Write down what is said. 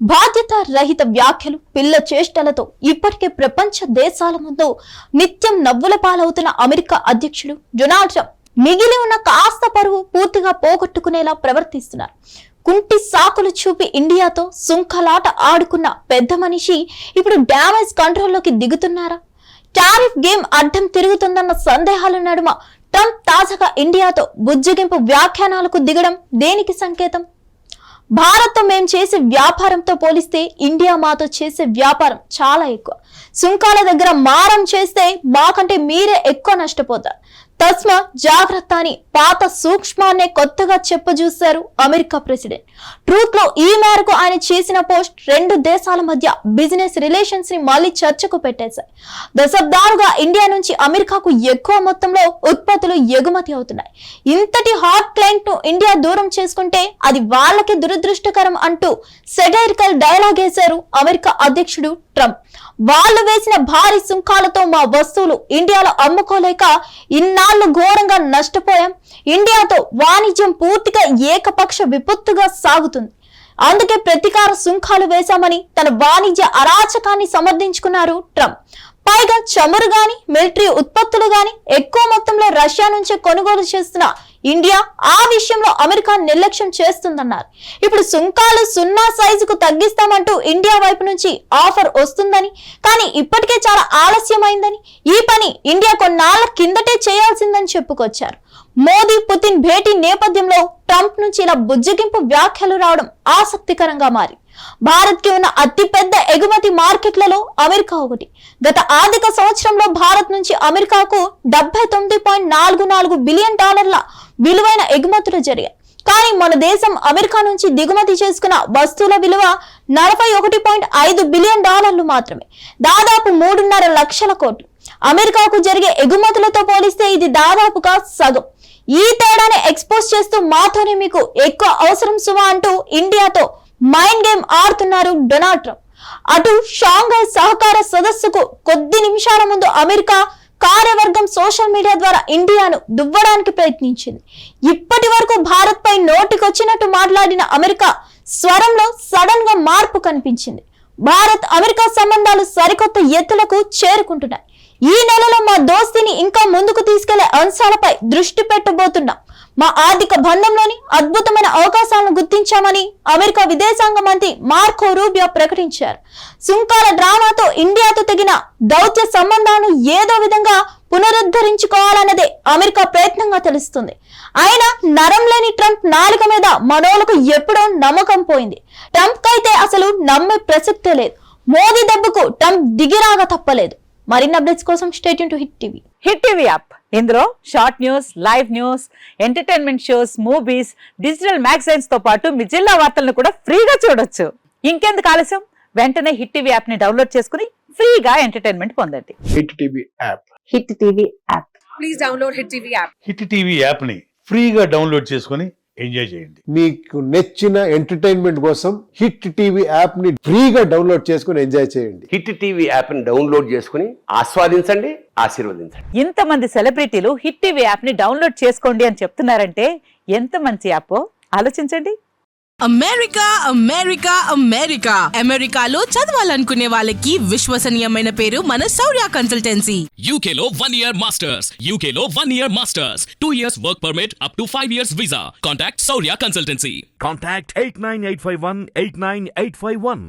బాధ్యత రహిత వ్యాఖ్యలు పిల్ల చేష్టలతో ఇప్పటికే ప్రపంచ దేశాల ముందు నిత్యం నవ్వుల పాలవుతున్న అమెరికా అధ్యక్షుడు డొనాల్డ్ ట్రంప్ మిగిలి ఉన్న కాస్త పరువు పూర్తిగా పోగొట్టుకునేలా ప్రవర్తిస్తున్నారు. కుంటి సాకులు చూపి ఇండియాతో సుంకలాట ఆడుకున్న పెద్ద మనిషి ఇప్పుడు డ్యామేజ్ కంట్రోల్లోకి దిగుతున్నారా? టారిఫ్ గేమ్ అడ్డం తిరుగుతుందన్న సందేహాల నడుమ ట్రంప్ తాజాగా ఇండియాతో బుజ్జగింపు వ్యాఖ్యానాలకు దిగడం దేనికి సంకేతం? భారత్తో మేం చేసే వ్యాపారంతో పోలిస్తే ఇండియా మాతో చేసే వ్యాపారం చాలా ఎక్కువ. సుంకాల దగ్గర మారం చేస్తే మాకంటే మీరే ఎక్కువ నష్టపోతారు. తస్మా జాగ్రత్త అని పాత సూక్ష్మాన్నే కొత్తగా చెప్పజూశారు అమెరికా ప్రెసిడెంట్. ట్రూత్ లో ఈ మేరకు ఆయన చేసిన పోస్ట్ రెండు దేశాల మధ్య బిజినెస్ రిలేషన్స్ ని మళ్లీ చర్చకు పెట్టేశాయి. దశాబ్దాలుగా ఇండియా నుంచి అమెరికాకు ఎక్కువ మొత్తంలో ఉత్పత్తులు ఎగుమతి అవుతున్నాయి. ఇంతటి హాట్ క్లయింట్ ను ఇండియా దూరం చేసుకుంటే అది వాళ్ళకి దురదృష్టకరం అంటూ సెటైరికల్ డైలాగ్ వేశారు అమెరికా అధ్యక్షుడు ట్రంప్. వాళ్ళు వేసిన భారీ సుంకాలతో మా వస్తువులు ఇండియాలో అమ్ముకోలేక ఇన్నాళ్లు ఘోరంగా నష్టపోయాం. ఇండియాతో వాణిజ్యం పూర్తిగా ఏకపక్ష విపత్తుగా సాగుతుంది. అందుకే ప్రతీకార సుంకాలు వేశామని తన వాణిజ్య అరాచకాన్ని సమర్థించుకున్నారు ట్రంప్. పైగా చమురు గాని మిలిటరీ ఉత్పత్తులు గాని ఎక్కువ మొత్తంలో రష్యా నుంచే కొనుగోలు చేస్తున్న ఇండియా ఆ విషయంలో అమెరికా నిర్లక్ష్యం చేస్తుందన్నారు. ఇప్పుడు సుంకాలు 0 సైజుకు తగ్గిస్తామంటూ ఇండియా వైపు నుంచి ఆఫర్ వస్తుందని, కానీ ఇప్పటికే చాలా ఆలస్యమైందని, ఈ పని ఇండియా కొన్నాళ్ల కిందటే చేయాల్సిందని చెప్పుకొచ్చారు. మోదీ పుతిన్ భేటీ నేపథ్యంలో ట్రంప్ నుంచి ఇలా బుజ్జగింపు వ్యాఖ్యలు రావడం ఆసక్తికరంగా మారి భారత్ కి ఉన్న అతిపెద్ద ఎగుమతి మార్కెట్లలో అమెరికా ఒకటి. గత ఆర్థిక సంవత్సరంలో భారత్ నుంచి అమెరికాకు $79.44 బిలియన్ విలువైన ఎగుమతులు జరిగాయి. కానీ మన దేశం అమెరికా నుంచి దిగుమతి చేసుకున్న వస్తువుల విలువ $41.5 బిలియన్ మాత్రమే, దాదాపు 3.5 లక్షల కోట్లు. అమెరికాకు జరిగే ఎగుమతులతో పోలిస్తే ఇది దాదాపుగా సగం. ఈ తేడాని ఎక్స్పోజ్ చేస్తూ మాతోనే మీకు ఎక్కువ అవసరం సుమా అంటూ ఇండియాతో మైండ్ గేమ్ ఆడుతున్నారు డొనాల్డ్ ట్రంప్. అటు షాంఘై సహకార సదస్సుకు కొద్ది నిమిషాల ముందు అమెరికా కార్యవర్గం సోషల్ మీడియా ద్వారా ఇండియాను దువ్వడానికి ప్రయత్నించింది. ఇప్పటి వరకు భారత్ పై నోటికొచ్చినట్టు మాట్లాడిన అమెరికా స్వరంలో సడన్ గా మార్పు కనిపించింది. భారత్ అమెరికా సంబంధాలు సరికొత్త ఎత్తులకు చేరుకుంటున్నాయి. ఈ నెలలో మా దోస్తీని ఇంకా ముందుకు తీసుకెళ్లే అంశాలపై దృష్టి పెట్టబోతున్నాం. మా ఆర్థిక బంధంలోని అద్భుతమైన అవకాశాలను గుర్తించామని అమెరికా విదేశాంగ మంత్రి మార్కో రూబియో ప్రకటించారు. సుంకాల డ్రామాతో ఇండియాతో తెగిన దౌత్య సంబంధాలను ఏదో విధంగా పునరుద్ధరించుకోవాలన్నదే అమెరికా ప్రయత్నంగా తెలుస్తుంది. అయినా నరం లేని ట్రంప్ నాలుక మీద మనోలకు ఎప్పుడో నమ్మకం పోయింది. ట్రంప్ కైతే అసలు నమ్మే ప్రసక్తే లేదు. మోదీ దెబ్బకు ట్రంప్ దిగిరాగా తప్పలేదు. మరిన్ని అప్డేట్స్ కోసం stay tuned to Hit TV. Hit TV app, ఇందులో short news, live news, entertainment shows, movies, digital magazines తో పాటు మీ జిల్లా వార్తలను కూడా ఫ్రీగా చూడొచ్చు. ఇంకెందుకు ఆలస్యం, వెంటనే హిట్ టీవీ యాప్ ని డౌన్లోడ్ చేసుకుని ఫ్రీగా ఎంటర్టైన్మెంట్ పొందండి. Hit TV app. Hit TV app. Please download hit TV app. Hit TV app ని ఫ్రీగా డౌన్లోడ్ చేసుకుని ఎంజాయ్ చేయండి. మీకు నచ్చిన ఎంటర్టైన్మెంట్ కోసం హిట్ టీవీ యాప్ ని ఫ్రీగా డౌన్లోడ్ చేసుకుని ఎంజాయ్ చేయండి. హిట్ టీవీ యాప్ ని డౌన్లోడ్ చేసుకుని ఆస్వాదించండి, ఆశీర్వదించండి. ఇంతమంది సెలబ్రిటీలు హిట్ టీవీ యాప్ ని డౌన్లోడ్ చేసుకోండి అని చెప్తున్నారంటే ఎంత మంచి యాప్ ఆలోచించండి. అమెరికా అమెరికా అమెరికా అమెరికాలో చదవాలనుకునే వాళ్ళకి విశ్వసనీయమైన పేరు మన శౌర్య కన్సల్టెన్సీ. UK లో 1 year masters. UK లో 1 year masters. 2 years work permit up to 5 years visa. Contact Saurya Consultancy. Contact 89851 89851.